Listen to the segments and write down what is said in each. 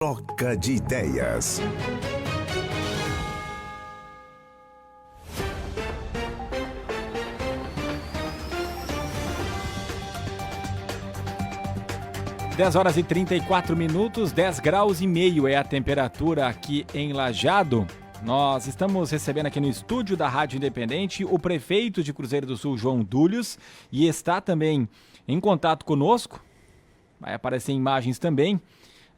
Troca de ideias. Dez horas e 34 minutos, 10 graus e meio é a temperatura aqui em Lajeado. Nós estamos recebendo aqui no estúdio da Rádio Independente o prefeito de Cruzeiro do Sul, João Dúlios, e está também em contato conosco. Vai aparecer imagens também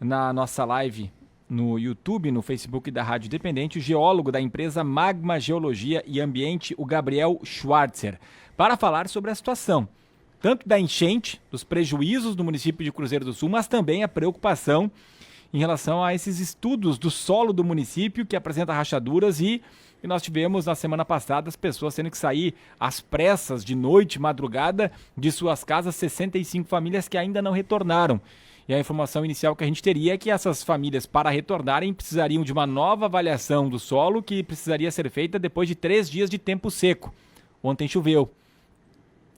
na nossa live no YouTube, no Facebook da Rádio Independente, o geólogo da empresa Magma Geologia e Ambiente, o Gabriel Schwarzer, para falar sobre a situação, tanto da enchente, dos prejuízos do município de Cruzeiro do Sul, mas também a preocupação em relação a esses estudos do solo do município que apresenta rachaduras e nós tivemos na semana passada as pessoas tendo que sair às pressas de noite, madrugada, de suas casas, 65 famílias que ainda não retornaram. E a informação inicial que a gente teria é que essas famílias, para retornarem, precisariam de uma nova avaliação do solo que precisaria ser feita depois de 3 dias de tempo seco. Ontem choveu.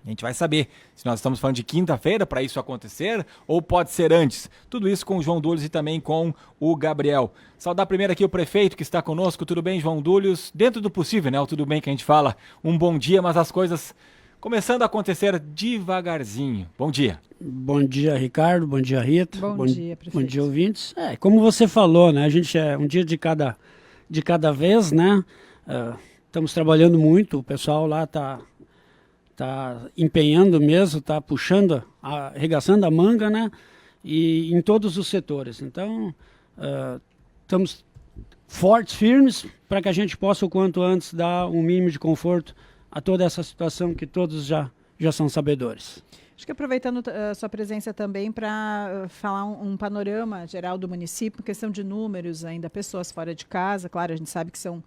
A gente vai saber se nós estamos falando de quinta-feira para isso acontecer ou pode ser antes. Tudo isso com o João Dúlios e também com o Gabriel. Saudar primeiro aqui o prefeito que está conosco. Tudo bem, João Dúlios? Dentro do possível, né? O tudo bem que a gente fala. Um bom dia, mas as coisas começando a acontecer devagarzinho. Bom dia. Bom dia, Ricardo. Bom dia, Rita. Bom dia, prefeito. Bom dia, ouvintes. Como você falou, né? A gente é um dia de cada vez, né? Estamos trabalhando muito. O pessoal lá está empenhando mesmo, está puxando, arregaçando a manga, né? E em todos os setores. Então, estamos fortes, firmes, para que a gente possa, o quanto antes, dar um mínimo de conforto a toda essa situação que todos já são sabedores. Acho que aproveitando a sua presença também para falar um panorama geral do município, questão de números ainda, pessoas fora de casa, claro, a gente sabe que são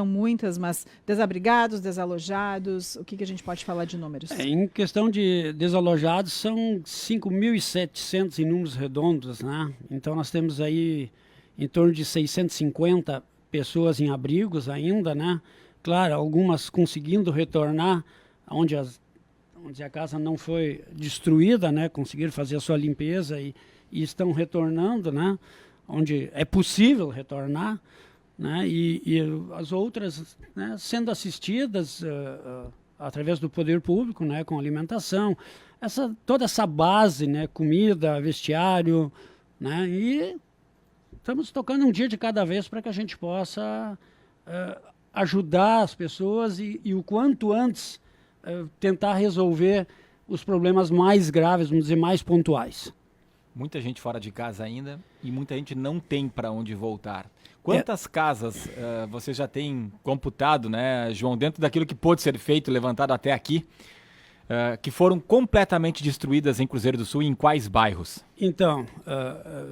muitas, mas desabrigados, desalojados, o que a gente pode falar de números? Em questão de desalojados, são 5.700 em números redondos, né? Então nós temos aí em torno de 650 pessoas em abrigos ainda, né? Claro, algumas conseguindo retornar onde a casa não foi destruída, né? Conseguiram fazer a sua limpeza e estão retornando, né? Onde é possível retornar, né? E as outras, né? Sendo assistidas através do poder público, né? Com alimentação, toda essa base, né? Comida, vestiário, né? E estamos tocando um dia de cada vez para que a gente possa ajudar as pessoas e o quanto antes tentar resolver os problemas mais graves, vamos dizer, mais pontuais. Muita gente fora de casa ainda e muita gente não tem para onde voltar. Quantas casas você já tem computado, né, João, dentro daquilo que pôde ser feito, levantado até aqui, que foram completamente destruídas em Cruzeiro do Sul e em quais bairros? Então,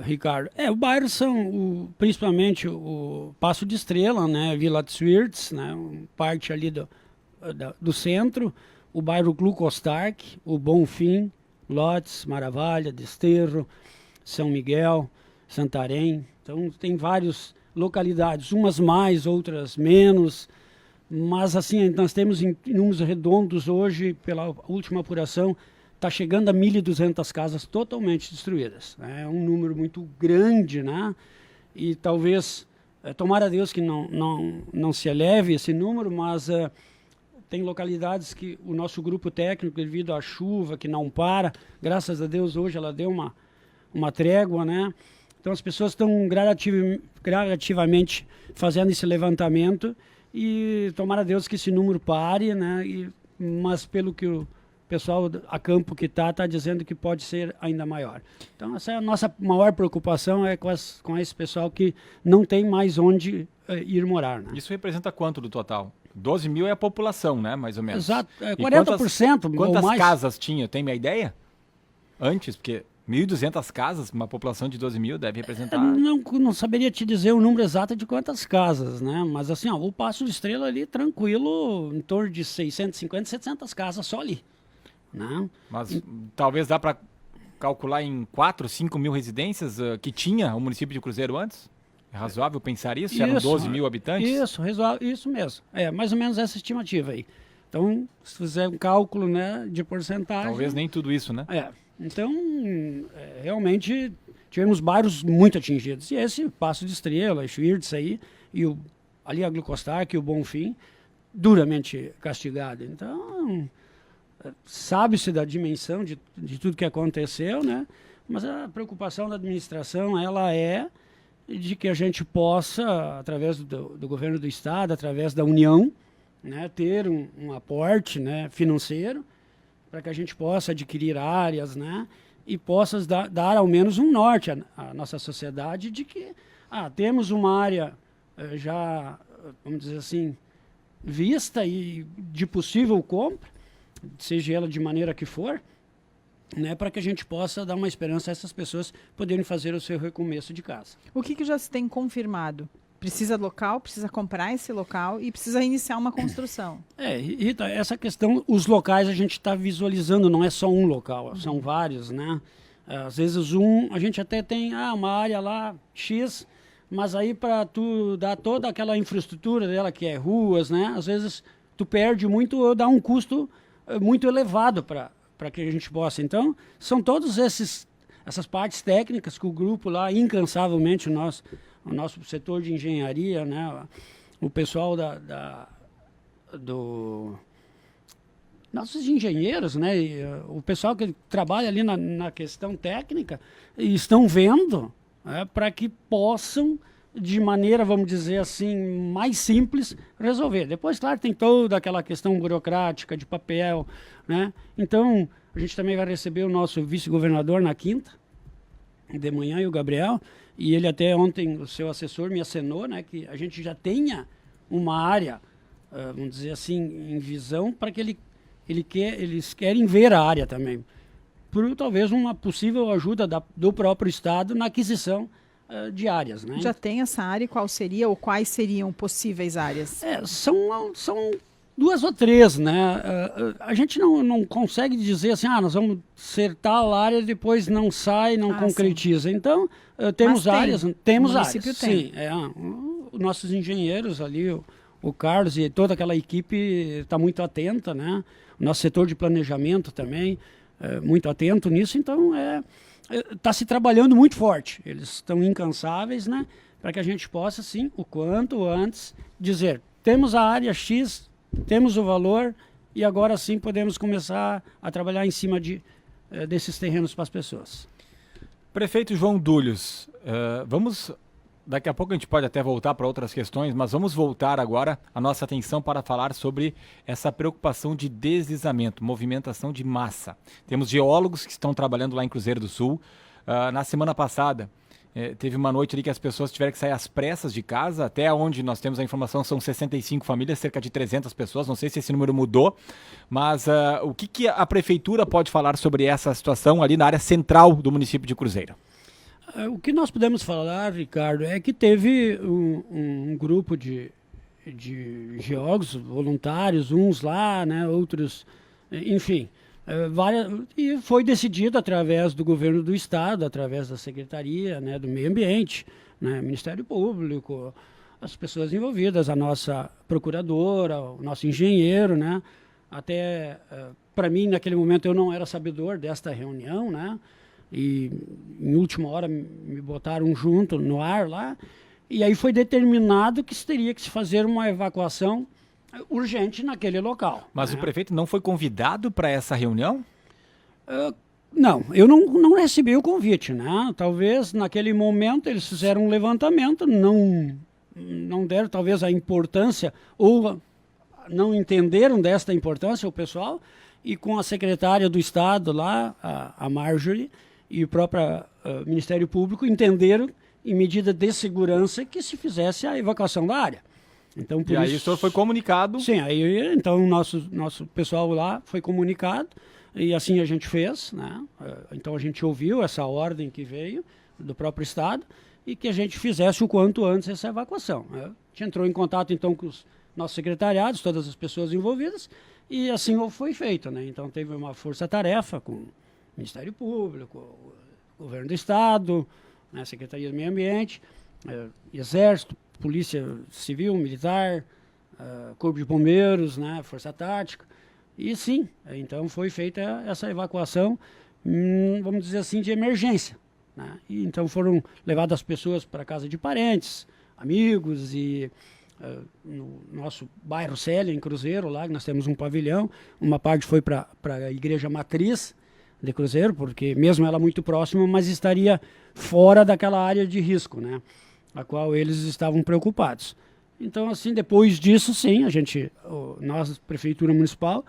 Ricardo, os bairros são principalmente o Passo de Estrela, né, Vila de Swirtz, né, parte ali do centro, o bairro Glucostark, o Bonfim, Lotes, Maravalha, Desterro, São Miguel, Santarém. Então tem várias localidades, umas mais, outras menos, mas assim, nós temos em números redondos hoje, pela última apuração, está chegando a 1.200 casas totalmente destruídas. É um número muito grande, né? E talvez, tomara a Deus que não se eleve esse número, mas tem localidades que o nosso grupo técnico, devido à chuva que não para, graças a Deus hoje ela deu uma trégua, né? Então as pessoas estão gradativamente fazendo esse levantamento e tomara a Deus que esse número pare, né? Mas pelo que o pessoal a campo que está dizendo que pode ser ainda maior. Então essa é a nossa maior preocupação, com esse pessoal que não tem mais onde ir morar, né? Isso representa quanto do total? 12 mil é a população, né? Mais ou menos. Exato, 40% quantas ou mais. Casas tinha? Tem uma ideia? Antes, porque 1.200 casas, uma população de 12 mil deve representar... Não saberia te dizer o número exato de quantas casas, né? Mas assim, o Passo de Estrela ali, tranquilo, em torno de 650, 700 casas só ali, né? Mas talvez dá para calcular em 4, 5 mil residências que tinha o município de Cruzeiro antes? É razoável pensar isso? Eram 12 mil habitantes? Isso mesmo. Mais ou menos essa estimativa aí. Então, se fizer um cálculo, né, de porcentagem... Talvez nem tudo isso, né? Então, realmente tivemos bairros muito atingidos. E esse Passo de Estrela, Schwirtz aí, ali a Glucostark e o Bonfim, duramente castigado. Então, sabe-se da dimensão de tudo que aconteceu, né? Mas a preocupação da administração, ela é de que a gente possa, através do governo do estado, através da União, né, ter um aporte, né, financeiro, para que a gente possa adquirir áreas, né, e possa dar ao menos um norte à nossa sociedade de que temos uma área já, vamos dizer assim, vista e de possível compra, seja ela de maneira que for, né, para que a gente possa dar uma esperança a essas pessoas poderem fazer o seu recomeço de casa. O que já se tem confirmado? Precisa local, precisa comprar esse local e precisa iniciar uma construção. Rita, essa questão, os locais a gente está visualizando, não é só um local, são vários, né? Às vezes a gente até tem uma área lá, X, mas aí para tu dar toda aquela infraestrutura dela, que é ruas, né? Às vezes tu perde muito ou dá um custo muito elevado para que a gente possa. Então, são todos essas partes técnicas que o grupo lá, incansavelmente, o nosso setor de engenharia, né? O pessoal nossos engenheiros, né? E, o pessoal que trabalha ali na questão técnica, estão vendo, para que possam, de maneira, vamos dizer assim, mais simples, resolver. Depois, claro, tem toda aquela questão burocrática de papel, né? Então, a gente também vai receber o nosso vice-governador na quinta, de manhã, e o Gabriel, e ele até ontem, o seu assessor, me acenou, né, que a gente já tenha uma área, vamos dizer assim, em visão, para que eles querem ver a área também, por talvez uma possível ajuda do próprio Estado na aquisição de áreas, né? Já tem essa área e qual seria ou quais seriam possíveis áreas? São 2 ou 3, né? A gente não consegue dizer assim, nós vamos ser tal área e depois não sai, não concretiza. Sim. Então, temos áreas, temos áreas. O município tem. Sim, os nossos engenheiros ali, o Carlos e toda aquela equipe está muito atenta, né? O nosso setor de planejamento também, muito atento nisso. Então, está se trabalhando muito forte. Eles estão incansáveis, né? Para que a gente possa, sim, o quanto antes, dizer, temos a área X, temos o valor e agora sim podemos começar a trabalhar em cima desses terrenos para as pessoas. Prefeito João Dúlios, daqui a pouco a gente pode até voltar para outras questões, mas vamos voltar agora a nossa atenção para falar sobre essa preocupação de deslizamento, movimentação de massa. Temos geólogos que estão trabalhando lá em Cruzeiro do Sul. Na semana passada, teve uma noite ali que as pessoas tiveram que sair às pressas de casa, até onde nós temos a informação são 65 famílias, cerca de 300 pessoas, não sei se esse número mudou, mas o que a prefeitura pode falar sobre essa situação ali na área central do município de Cruzeiro? O que nós podemos falar, Ricardo, é que teve um grupo de geólogos voluntários, uns lá, né, outros, enfim, e foi decidido através do governo do estado, através da Secretaria, né, do Meio Ambiente, né, Ministério Público, as pessoas envolvidas, a nossa procuradora, o nosso engenheiro, né, até para mim naquele momento eu não era sabedor desta reunião, né, e em última hora me botaram junto no ar lá, e aí foi determinado que teria que se fazer uma evacuação urgente naquele local. Mas o prefeito não foi convidado para essa reunião? Não, eu não recebi o convite, né? Talvez naquele momento eles fizeram um levantamento, não deram talvez a importância, ou não entenderam desta importância o pessoal, e com a secretária do Estado lá, a Marjorie, e o próprio Ministério Público entenderam, em medida de segurança, que se fizesse a evacuação da área. Então, por aí o senhor foi comunicado? Sim, aí então o nosso pessoal lá foi comunicado, e assim a gente fez, né? Então a gente ouviu essa ordem que veio do próprio Estado, e que a gente fizesse o quanto antes essa evacuação, né? A gente entrou em contato então com os nossos secretariados, todas as pessoas envolvidas, e assim foi feito, né? Então teve uma força-tarefa com o Ministério Público, o Governo do Estado, né, Secretaria do Meio Ambiente, Exército, Polícia Civil, Militar, Corpo de Bombeiros, né, Força Tática, e sim, então foi feita essa evacuação, vamos dizer assim, de emergência, né? E então foram levadas as pessoas para casa de parentes, amigos e no nosso bairro Célia, em Cruzeiro, lá que nós temos um pavilhão, uma parte foi para a igreja matriz de Cruzeiro, porque mesmo ela muito próxima, mas estaria fora daquela área de risco, né? A qual eles estavam preocupados. Então, assim, depois disso, sim, nós, Prefeitura Municipal,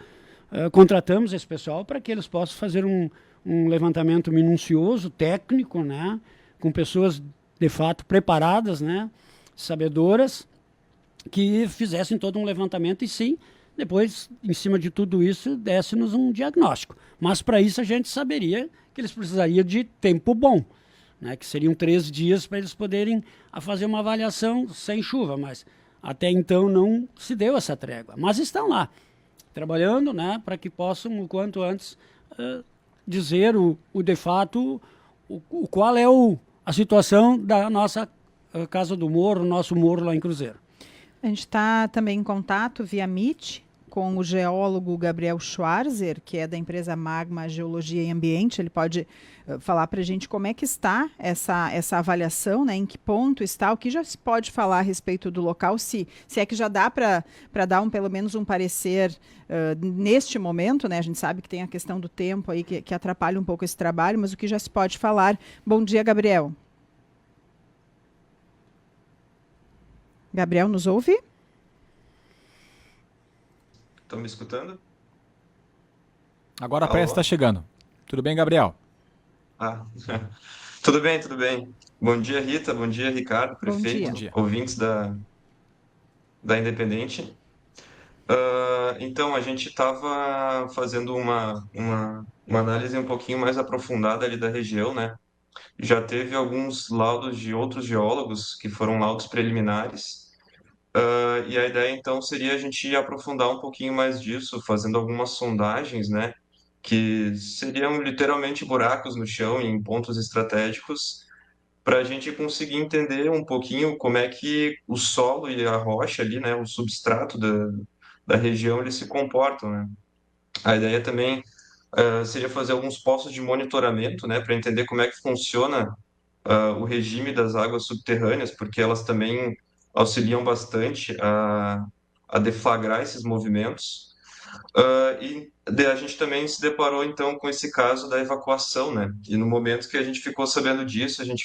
contratamos esse pessoal para que eles possam fazer um levantamento minucioso, técnico, né? Com pessoas, de fato, preparadas, né? Sabedoras, que fizessem todo um levantamento e, sim, depois, em cima de tudo isso, desse-nos um diagnóstico. Mas, para isso, a gente saberia que eles precisariam de tempo bom, né? Que seriam 3 dias para eles poderem fazer uma avaliação sem chuva, mas até então não se deu essa trégua. Mas estão lá, trabalhando, né? Para que possam, o quanto antes, dizer de fato qual é a situação da nossa Casa do Morro, nosso morro lá em Cruzeiro. A gente está também em contato via Meet com o geólogo Gabriel Schwarzer, que é da empresa Magma Geologia e Ambiente. Ele pode falar para a gente como é que está essa avaliação, né? Em que ponto está, o que já se pode falar a respeito do local, se é que já dá para dar pelo menos um parecer neste momento, né? A gente sabe que tem a questão do tempo aí que atrapalha um pouco esse trabalho, mas o que já se pode falar. Bom dia, Gabriel. Gabriel, nos ouve? Estão me escutando? Agora Alô? parece que está chegando. Tudo bem, Gabriel? Ah, tudo bem, tudo bem. Bom dia, Rita. Bom dia, Ricardo, Bom dia. prefeito, Bom dia. ouvintes da Independente. Então, a gente estava fazendo uma análise um pouquinho mais aprofundada ali da região, né? Já teve alguns laudos de outros geólogos, que foram laudos preliminares. E a ideia então seria a gente aprofundar um pouquinho mais disso, fazendo algumas sondagens, né? Que seriam literalmente buracos no chão em pontos estratégicos, para a gente conseguir entender um pouquinho como é que o solo e a rocha ali, né? O substrato da região, eles se comportam, né? A ideia também seria fazer alguns postos de monitoramento, né? Para entender como é que funciona o regime das águas subterrâneas, porque elas também auxiliam bastante a deflagrar esses movimentos. A gente também se deparou então com esse caso da evacuação, né? E no momento que a gente ficou sabendo disso, a gente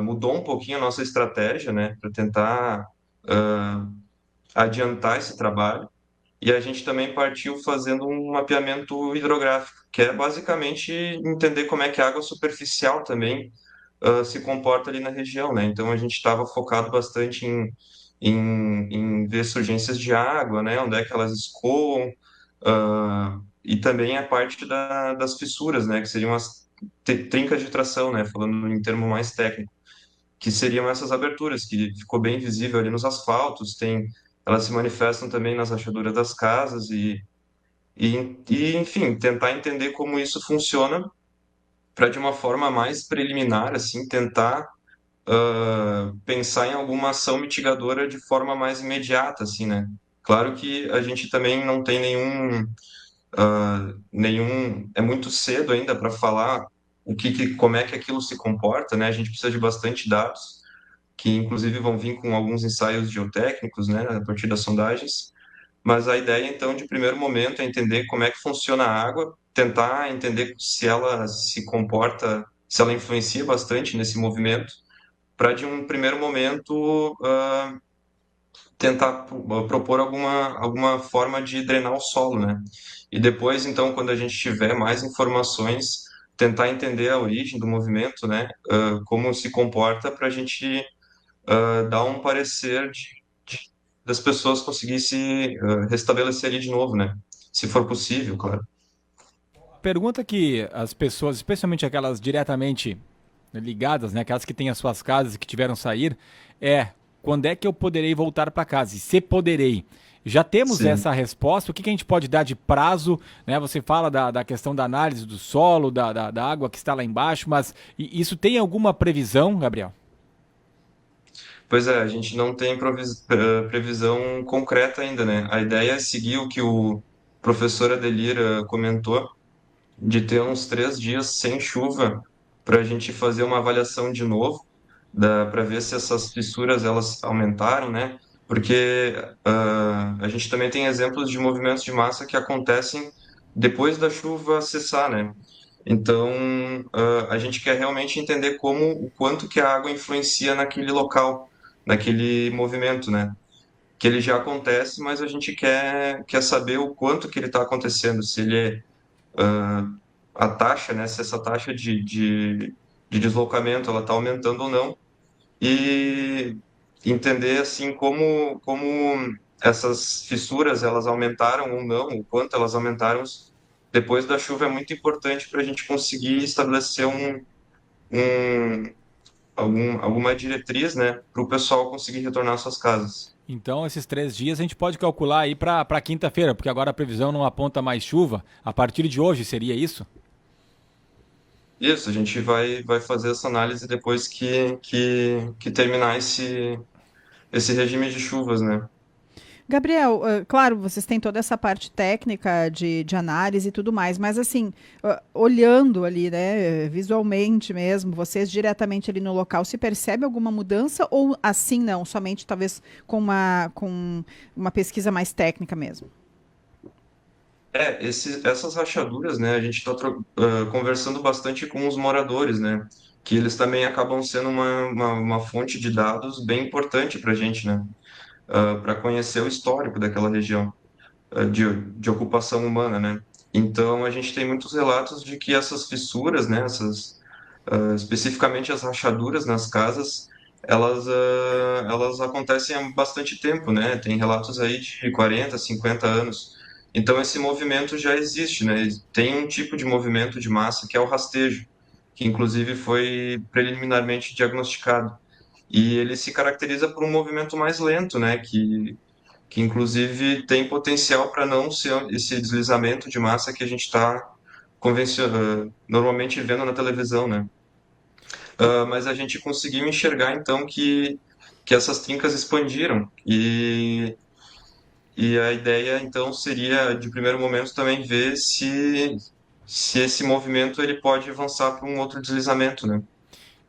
mudou um pouquinho a nossa estratégia, né? Para tentar adiantar esse trabalho. E a gente também partiu fazendo um mapeamento hidrográfico, que é basicamente entender como é que a água superficial também se comporta ali na região, né? Então a gente estava focado bastante em ver surgências de água, né? Onde é que elas escoam, e também a parte das fissuras, né? Que seriam as trincas de tração, né? Falando em termo mais técnico, que seriam essas aberturas, que ficou bem visível ali nos asfaltos, elas se manifestam também nas rachaduras das casas enfim, tentar entender como isso funciona para de uma forma mais preliminar, assim, tentar pensar em alguma ação mitigadora de forma mais imediata, assim, né? Claro que a gente também não tem é muito cedo ainda para falar como é que aquilo se comporta, né? A gente precisa de bastante dados, que inclusive vão vir com alguns ensaios geotécnicos, né, a partir das sondagens. Mas a ideia, então, de primeiro momento é entender como é que funciona a água, tentar entender se ela se comporta, se ela influencia bastante nesse movimento, para de um primeiro momento tentar propor alguma forma de drenar o solo, né? E depois, então, quando a gente tiver mais informações, tentar entender a origem do movimento, né? Como se comporta para a gente dar um parecer das pessoas conseguir se restabelecer ali de novo, né? Se for possível, claro. Pergunta que as pessoas, especialmente aquelas diretamente ligadas, né, aquelas que têm as suas casas e que tiveram sair, quando é que eu poderei voltar para casa? E se poderei? Já temos Sim. essa resposta? O que a gente pode dar de prazo? Né? Você fala da questão da análise do solo, da água que está lá embaixo, mas isso tem alguma previsão, Gabriel? Pois é, a gente não tem previsão concreta ainda, né? A ideia é seguir o que o professor Adelir comentou, de ter uns 3 dias sem chuva para a gente fazer uma avaliação de novo, para ver se essas fissuras elas aumentaram, né? Porque a gente também tem exemplos de movimentos de massa que acontecem depois da chuva cessar, né? Então, a gente quer realmente entender o quanto que a água influencia naquele local, naquele movimento, né? Que ele já acontece, mas a gente quer saber o quanto que ele está acontecendo, se ele é a taxa, né? Se essa taxa de deslocamento ela está aumentando ou não, e entender assim como essas fissuras elas aumentaram ou não, o quanto elas aumentaram depois da chuva é muito importante para a gente conseguir estabelecer um, alguma diretriz, né, para o pessoal conseguir retornar às suas casas. Então, esses 3 dias a gente pode calcular aí para quinta-feira, porque agora a previsão não aponta mais chuva. A partir de hoje seria isso? Isso, a gente vai fazer essa análise depois que terminar esse regime de chuvas, né? Gabriel, claro, vocês têm toda essa parte técnica de análise e tudo mais, mas assim, olhando ali, né, visualmente mesmo, vocês diretamente ali no local, se percebe alguma mudança ou assim não, somente talvez com uma pesquisa mais técnica mesmo? Essas rachaduras, né, a gente está conversando bastante com os moradores, né, que eles também acabam sendo uma fonte de dados bem importante para a gente, né, para conhecer o histórico daquela região, de ocupação humana, né. Então, a gente tem muitos relatos de que essas fissuras, né, especificamente as rachaduras nas casas, elas acontecem há bastante tempo, né? Tem relatos aí de 40, 50 anos. Então esse movimento já existe, né? Tem um tipo de movimento de massa que é o rastejo, que inclusive foi preliminarmente diagnosticado. E ele se caracteriza por um movimento mais lento, né? Que inclusive tem potencial para não ser esse deslizamento de massa que a gente está normalmente vendo na televisão, né? Mas a gente conseguiu enxergar então que essas trincas expandiram e a ideia então seria de primeiro momento também ver se esse movimento ele pode avançar para um outro deslizamento, né?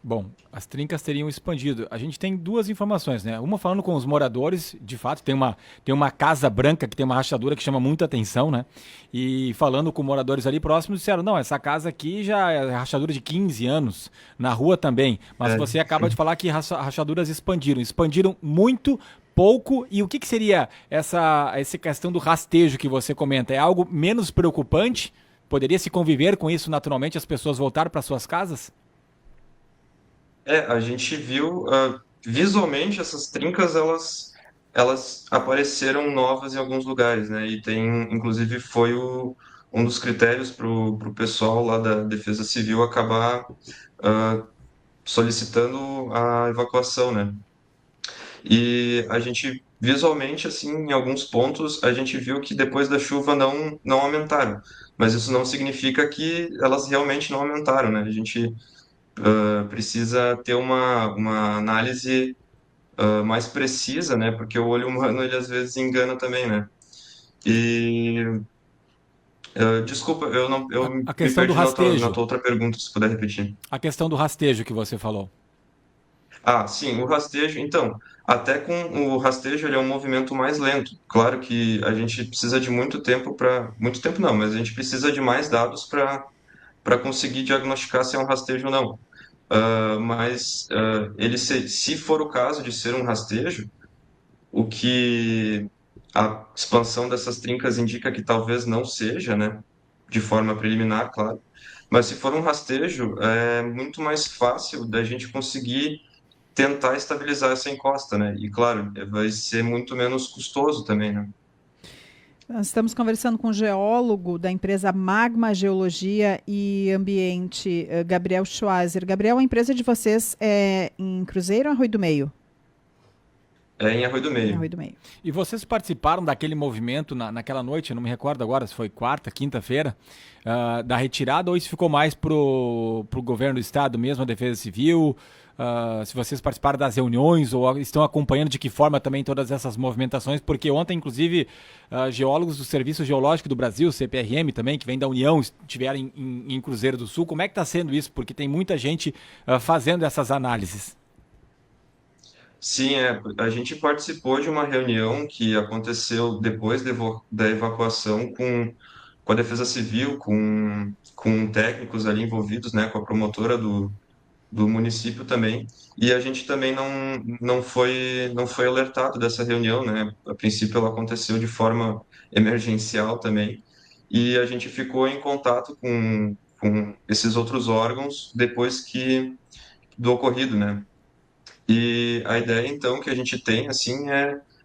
Bom, as trincas teriam expandido. A gente tem duas informações, né? Uma falando com os moradores, de fato, tem uma casa branca que tem uma rachadura que chama muita atenção, né? E falando com moradores ali próximos, disseram, não, essa casa aqui já é rachadura de 15 anos, na rua também. Mas É, você acaba de falar que rachaduras expandiram. Expandiram muito, pouco. E o que seria essa questão do rastejo que você comenta? É algo menos preocupante? Poderia se conviver com isso naturalmente, as pessoas voltar para suas casas? a gente viu visualmente essas trincas elas apareceram novas em alguns lugares, né? E tem inclusive foi um dos critérios para o pessoal lá da Defesa Civil acabar ah, solicitando a evacuação, né? E a gente, visualmente, assim, em alguns pontos, a gente viu que depois da chuva não aumentaram. Mas isso não significa que elas realmente não aumentaram, né? A gente precisa ter uma análise mais precisa, né? Porque o olho humano, ele às vezes engana também, né? E, desculpa, eu A me questão do perdi na rastejo. tua outra pergunta, se puder repetir. A questão do rastejo que você falou. Ah, sim, o rastejo. Então, até com o rastejo, ele é um movimento mais lento. Claro que a gente precisa de muito tempo para. Muito tempo não, mas a gente precisa de mais dados para conseguir diagnosticar se é um rastejo ou não. Mas ele se for o caso de ser um rastejo, o que a expansão dessas trincas indica que talvez não seja, né? De forma preliminar, claro. Mas se for um rastejo, é muito mais fácil da gente conseguir tentar estabilizar essa encosta, né? E claro, vai ser muito menos custoso também, né? Nós estamos conversando com o geólogo da empresa Magma Geologia e Ambiente, Gabriel Schweizer. Gabriel, a empresa de vocês é em Cruzeiro ou Arroio do Meio? É em Arroio do Em Meio. Arroio do Meio. E vocês participaram daquele movimento naquela noite, eu não me recordo agora se foi quarta, quinta-feira, da retirada, ou isso ficou mais pro governo do estado mesmo, a Defesa Civil? se vocês participaram das reuniões ou estão acompanhando de que forma também todas essas movimentações, porque ontem, inclusive, geólogos do Serviço Geológico do Brasil, CPRM também, que vem da União, estiveram em Cruzeiro do Sul. Como é que está sendo isso? Porque tem muita gente fazendo essas análises. Sim, a gente participou de uma reunião que aconteceu depois da evacuação com a Defesa Civil, com técnicos ali envolvidos, né, com a promotora do município também. E a gente também não foi alertado dessa reunião, né? A princípio ela aconteceu de forma emergencial também. E a gente ficou em contato com esses outros órgãos depois do ocorrido, né? E a ideia, então, que a gente tem, assim,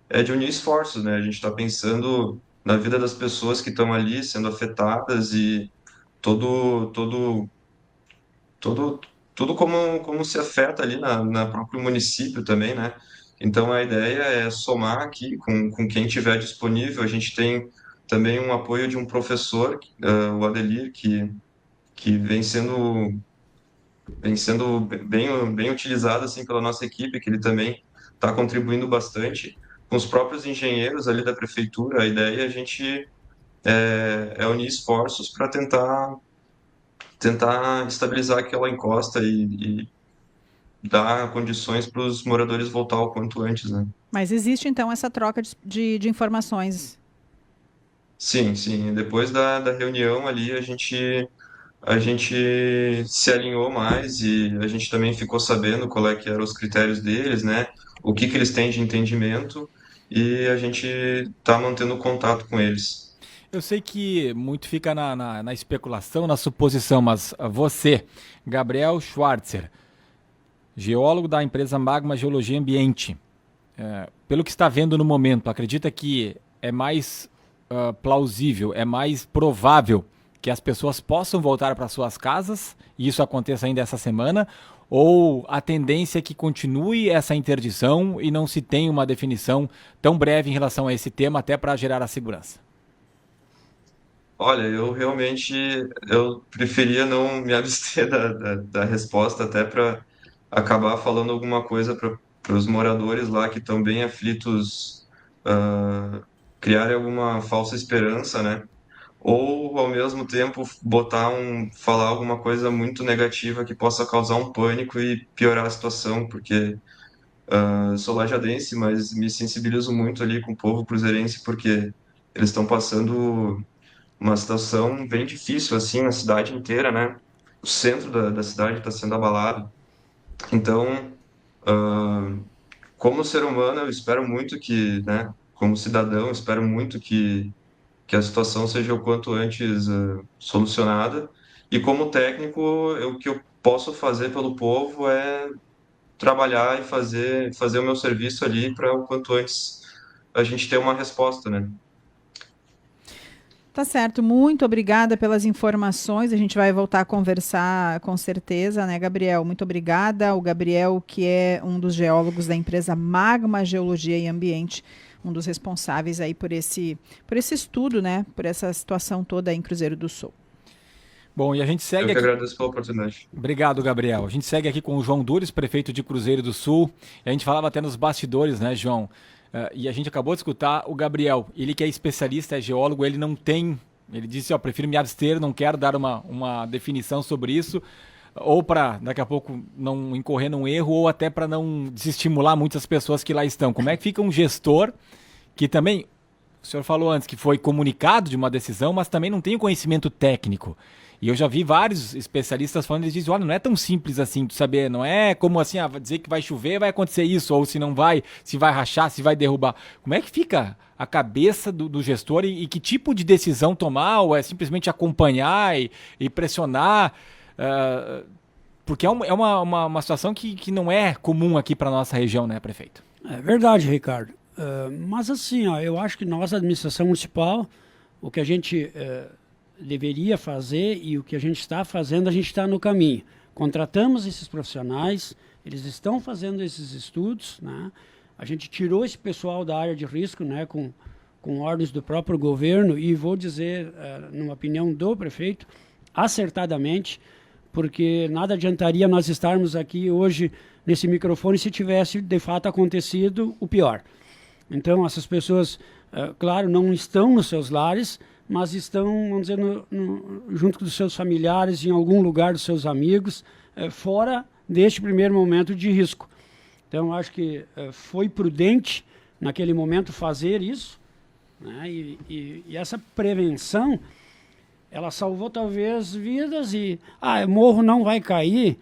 é de unir esforços, né? A gente está pensando na vida das pessoas que estão ali sendo afetadas e todo, todo, todo, tudo como se afeta ali na próprio município também, né? Então, a ideia é somar aqui com quem tiver disponível. A gente tem também um apoio de um professor, o Adelir, que vem sendo bem utilizado assim pela nossa equipe, que ele também está contribuindo bastante com os próprios engenheiros ali da prefeitura. A ideia é a gente é unir esforços para tentar estabilizar aquela encosta e dar condições para os moradores voltar o quanto antes, né? Mas existe, então, essa troca de informações. Sim, sim. Depois da reunião ali, a gente se alinhou mais e a gente também ficou sabendo qual é que eram os critérios deles, né? O que eles têm de entendimento e a gente está mantendo contato com eles. Eu sei que muito fica na especulação, na suposição, mas você, Gabriel Schwarzer, geólogo da empresa Magma Geologia e Ambiente, pelo que está vendo no momento, acredita que é mais plausível, é mais provável que as pessoas possam voltar para suas casas, e isso aconteça ainda essa semana, ou a tendência é que continue essa interdição e não se tenha uma definição tão breve em relação a esse tema, até para gerar a segurança? Olha, eu preferia não me abster da resposta até para acabar falando alguma coisa para os moradores lá que estão bem aflitos, criarem alguma falsa esperança, né? Ou ao mesmo tempo falar alguma coisa muito negativa que possa causar um pânico e piorar a situação, porque eu sou lajadense, mas me sensibilizo muito ali com o povo cruzeirense, porque eles estão passando uma situação bem difícil assim na cidade inteira, né? O centro da cidade está sendo abalado. Então, ah, como ser humano, eu espero muito que, né? Como cidadão, eu espero muito que a situação seja o quanto antes solucionada. E como técnico, o que eu posso fazer pelo povo é trabalhar e fazer o meu serviço ali para o quanto antes a gente ter uma resposta, né? Tá certo, muito obrigada pelas informações. A gente vai voltar a conversar com certeza, né, Gabriel? Muito obrigada. O Gabriel, que é um dos geólogos da empresa Magma Geologia e Ambiente, um dos responsáveis aí por esse estudo, né? Por essa situação toda aí em Cruzeiro do Sul. Bom, e a gente Eu segue que aqui. agradeço pela oportunidade. Obrigado, Gabriel. A gente segue aqui com o João Dures, prefeito de Cruzeiro do Sul. E a gente falava até nos bastidores, né, João? E a gente acabou de escutar o Gabriel. Ele que é especialista, é geólogo, ele não tem... Ele disse, ó, prefiro me abster, não quero dar uma definição sobre isso, ou para daqui a pouco não incorrer num erro, ou até para não desestimular muitas pessoas que lá estão. Como é que fica um gestor que também, o senhor falou antes que foi comunicado de uma decisão, mas também não tem o conhecimento técnico? E eu já vi vários especialistas falando, eles dizem, olha, não é tão simples assim de saber, não é como assim, dizer que vai chover, vai acontecer isso, ou se não vai, se vai rachar, se vai derrubar. Como é que fica a cabeça do gestor e que tipo de decisão tomar, ou é simplesmente acompanhar e pressionar? Porque é uma situação que não é comum aqui para a nossa região, né, prefeito? É verdade, Ricardo. Mas assim, ó, eu acho que nós, administração municipal, o que a gente deveria fazer e o que a gente está fazendo, a gente está no caminho. Contratamos esses profissionais, eles estão fazendo esses estudos, né? A gente tirou esse pessoal da área de risco, né, com ordens do próprio governo, e vou dizer, numa opinião do prefeito, acertadamente, porque nada adiantaria nós estarmos aqui hoje nesse microfone se tivesse de fato acontecido o pior. Então essas pessoas, claro, não estão nos seus lares, mas estão, vamos dizer, junto dos seus familiares, em algum lugar dos seus amigos, fora deste primeiro momento de risco. Então acho que foi prudente naquele momento fazer isso, né? E essa prevenção, ela salvou talvez vidas e, o morro não vai cair,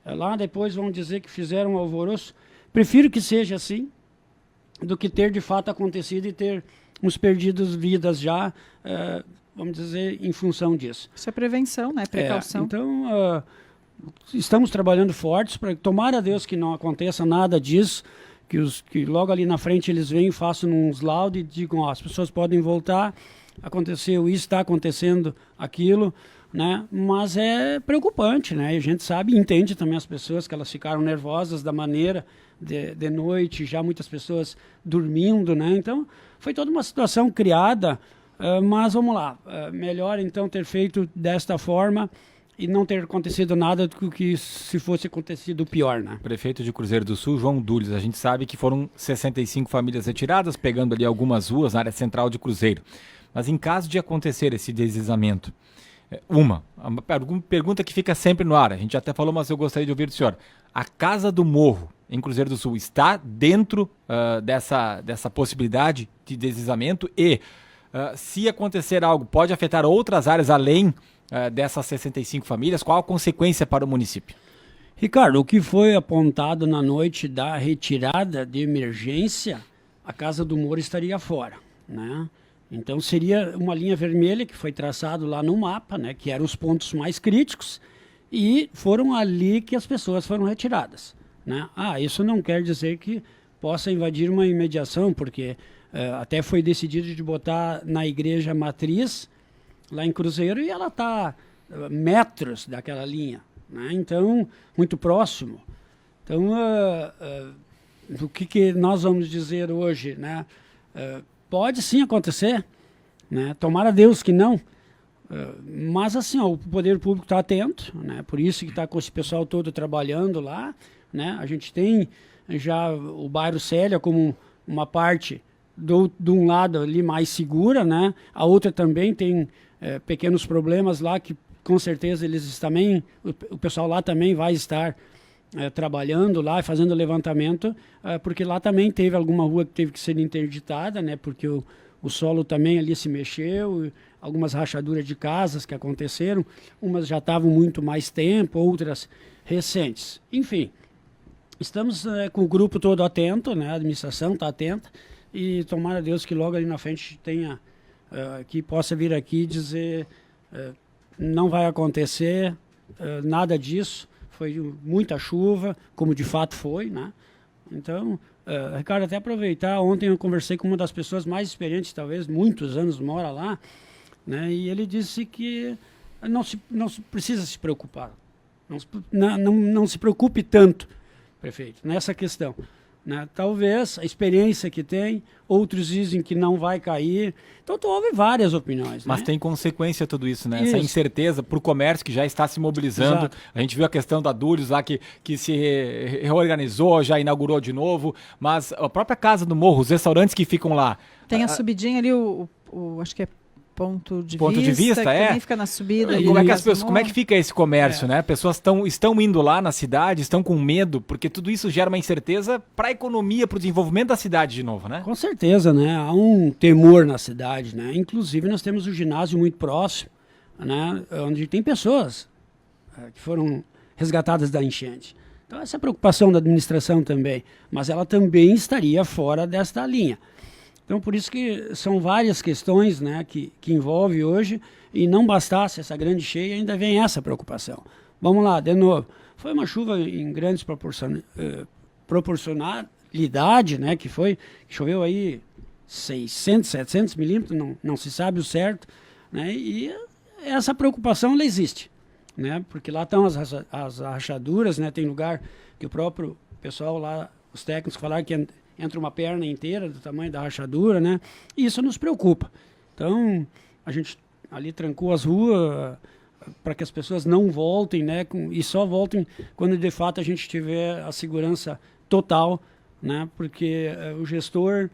lá depois vão dizer que fizeram um alvoroço. Prefiro que seja assim, do que ter de fato acontecido e ter uns perdidos vidas já, vamos dizer, em função disso. Isso é prevenção, né? Precaução. Então, estamos trabalhando fortes para tomar a Deus que não aconteça nada disso, que logo ali na frente eles venham, façam uns laudos e digam, as pessoas podem voltar, aconteceu isso, está acontecendo aquilo, né? Mas é preocupante, né? E a gente sabe e entende também as pessoas que elas ficaram nervosas da maneira de noite, já muitas pessoas dormindo, né? Então, foi toda uma situação criada, mas vamos lá, melhor então ter feito desta forma e não ter acontecido nada do que se fosse acontecido pior, né? Prefeito de Cruzeiro do Sul, João Dúlios, a gente sabe que foram 65 famílias retiradas, pegando ali algumas ruas na área central de Cruzeiro. Mas em caso de acontecer esse deslizamento, uma pergunta que fica sempre no ar, a gente até falou, mas eu gostaria de ouvir do senhor. A Casa do Morro, em Cruzeiro do Sul, está dentro dessa possibilidade de deslizamento e, se acontecer algo, pode afetar outras áreas além dessas 65 famílias? Qual a consequência para o município? Ricardo, o que foi apontado na noite da retirada de emergência, a Casa do Morro estaria fora, né? Então seria uma linha vermelha que foi traçado lá no mapa, né, que eram os pontos mais críticos, e foram ali que as pessoas foram retiradas, né? Isso não quer dizer que possa invadir uma imediação, porque até foi decidido de botar na igreja matriz, lá em Cruzeiro, e ela está metros daquela linha, né? Então, muito próximo. Então, o que nós vamos dizer hoje, né? Pode sim acontecer, né? Tomara a Deus que não, mas assim, o poder público está atento, né? Por isso que está com esse pessoal todo trabalhando lá, né? A gente tem já o bairro Célia como uma parte de um lado ali mais segura, né? A outra também tem pequenos problemas lá que com certeza eles também, o pessoal lá também vai estar trabalhando lá, fazendo levantamento, porque lá também teve alguma rua que teve que ser interditada, né? Porque o solo também ali se mexeu, algumas rachaduras de casas que aconteceram, umas já estavam muito mais tempo, outras recentes. Enfim, estamos com o grupo todo atento, né? A administração está atenta e tomara a Deus que logo ali na frente tenha, que possa vir aqui dizer não vai acontecer nada disso. Foi muita chuva, como de fato foi, né? Então, Ricardo, até aproveitar, ontem eu conversei com uma das pessoas mais experientes, talvez, muitos anos mora lá, né? E ele disse que não se precisa se preocupar, não se preocupe tanto, prefeito, nessa questão, né? Talvez a experiência que tem, outros dizem que não vai cair. Então houve várias opiniões. Mas né? tem consequência tudo isso, né? Isso. Essa incerteza para o comércio que já está se mobilizando. Exato. A gente viu a questão da Dúlios lá que se reorganizou, já inaugurou de novo. Mas a própria Casa do Morro, os restaurantes que ficam lá. Tem a subidinha ali, acho que é ponto de vista, que também fica na subida. E como é que fica esse comércio, né? Pessoas estão indo lá na cidade, estão com medo, porque tudo isso gera uma incerteza para a economia, para o desenvolvimento da cidade de novo, né? Com certeza, né? Há um temor na cidade, né? Inclusive nós temos o ginásio muito próximo, né? Onde tem pessoas que foram resgatadas da enchente. Então essa é a preocupação da administração também, mas ela também estaria fora desta linha. Então, por isso que são várias questões, né, que envolve hoje, e não bastasse essa grande cheia, ainda vem essa preocupação. Vamos lá, de novo. Foi uma chuva em grandes proporcionalidade, né, que choveu aí 600, 700 milímetros, não se sabe o certo, né, e essa preocupação ela existe, né, porque lá estão as rachaduras, né, tem lugar que o próprio pessoal lá, os técnicos falaram que entra uma perna inteira do tamanho da rachadura, né? E isso nos preocupa. Então, a gente ali trancou as ruas, para que as pessoas não voltem, né, e só voltem quando de fato a gente tiver a segurança total, né, porque o gestor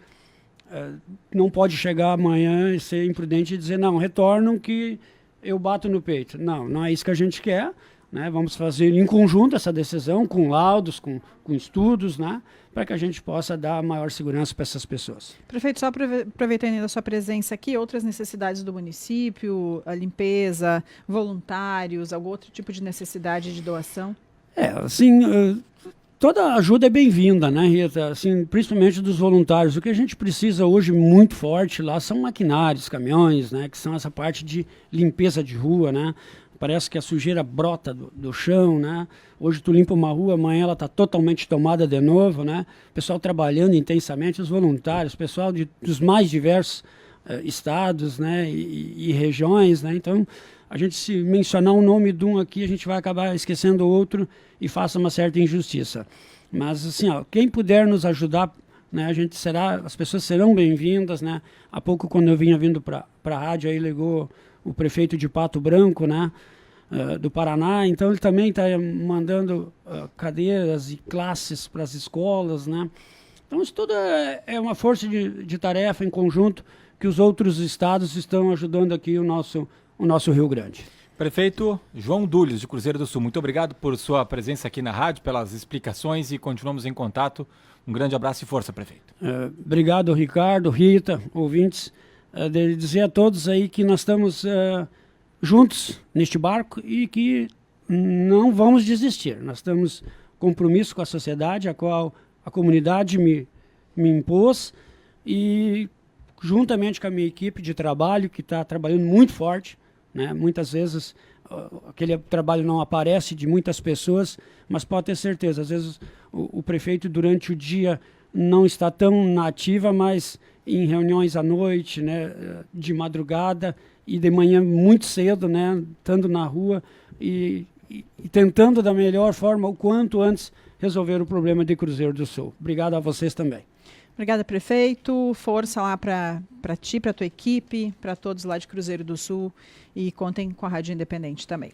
não pode chegar amanhã e ser imprudente e dizer, não, retornam que eu bato no peito. Não, não é isso que a gente quer, né? Vamos fazer em conjunto essa decisão, com laudos, com estudos, né? Para que a gente possa dar maior segurança para essas pessoas. Prefeito, só aproveitando a sua presença aqui, outras necessidades do município, a limpeza, voluntários, algum outro tipo de necessidade de doação? Assim, toda ajuda é bem-vinda, né, Rita? Assim, principalmente dos voluntários. O que a gente precisa hoje muito forte lá são maquinários, caminhões, né, que são essa parte de limpeza de rua, né? Parece que a sujeira brota do chão, né? Hoje tu limpa uma rua, amanhã ela está totalmente tomada de novo, né? O pessoal trabalhando intensamente, os voluntários, o pessoal dos mais diversos estados, né? E regiões, né? Então, a gente se mencionar o nome de um aqui, a gente vai acabar esquecendo o outro e faça uma certa injustiça. Mas, assim, ó, quem puder nos ajudar, né? As pessoas serão bem-vindas, né? Há pouco, quando eu vinha vindo para a rádio, aí ligou o prefeito de Pato Branco, né, do Paraná, então ele também está mandando cadeiras e classes para as escolas, né? Então isso tudo é uma força de tarefa em conjunto que os outros estados estão ajudando aqui o nosso Rio Grande. Prefeito João Dúlios, de Cruzeiro do Sul, muito obrigado por sua presença aqui na rádio, pelas explicações e continuamos em contato. Um grande abraço e força, prefeito. Obrigado, Ricardo, Rita, ouvintes. De dizer a todos aí que nós estamos juntos neste barco e que não vamos desistir. Nós temos compromisso com a sociedade, a qual a comunidade me impôs, e juntamente com a minha equipe de trabalho, que está trabalhando muito forte, né? Muitas vezes aquele trabalho não aparece de muitas pessoas, mas pode ter certeza, às vezes o prefeito durante o dia não está tão na ativa, mas em reuniões à noite, né, de madrugada e de manhã muito cedo, né, estando na rua e tentando da melhor forma, o quanto antes, resolver o problema de Cruzeiro do Sul. Obrigado a vocês também. Obrigada, prefeito. Força lá para ti, para tua equipe, para todos lá de Cruzeiro do Sul, e contem com a Rádio Independente também.